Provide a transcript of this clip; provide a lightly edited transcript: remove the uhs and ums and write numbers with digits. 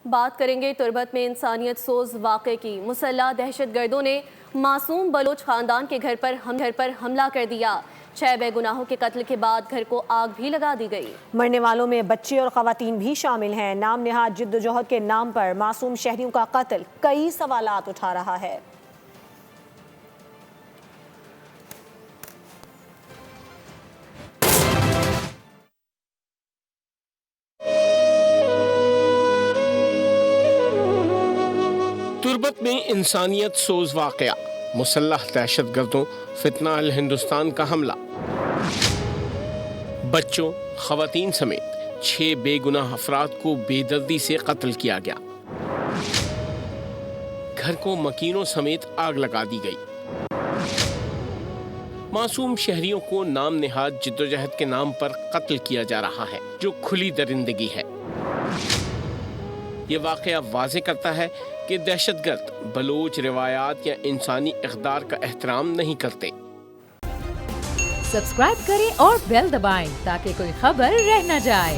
بات کریں گے تربت میں انسانیت سوز واقعے کی۔ مسلح دہشت گردوں نے معصوم بلوچ خاندان کے گھر پر حملہ کر دیا۔ 6 بے گناہوں کے قتل کے بعد گھر کو آگ بھی لگا دی گئی۔ مرنے والوں میں بچے اور خواتین بھی شامل ہیں۔ نام نہاد جدوجہد کے نام پر معصوم شہریوں کا قتل کئی سوالات اٹھا رہا ہے۔ تربت میں انسانیت سوز واقعہ، مسلح دہشت گردوں فتنہ الہندوستان کا حملہ، بچوں خواتین سمیت 6 بے گناہ افراد کو بے دردی سے قتل کیا گیا۔ گھر کو مکینوں سمیت آگ لگا دی گئی۔ معصوم شہریوں کو نام نہاد جدوجہد کے نام پر قتل کیا جا رہا ہے، جو کھلی درندگی ہے۔ یہ واقعہ واضح کرتا ہے کہ دہشت گرد بلوچ روایات یا انسانی اقدار کا احترام نہیں کرتے۔ سبسکرائب کریں اور بیل دبائیں تاکہ کوئی خبر رہ نہ جائے۔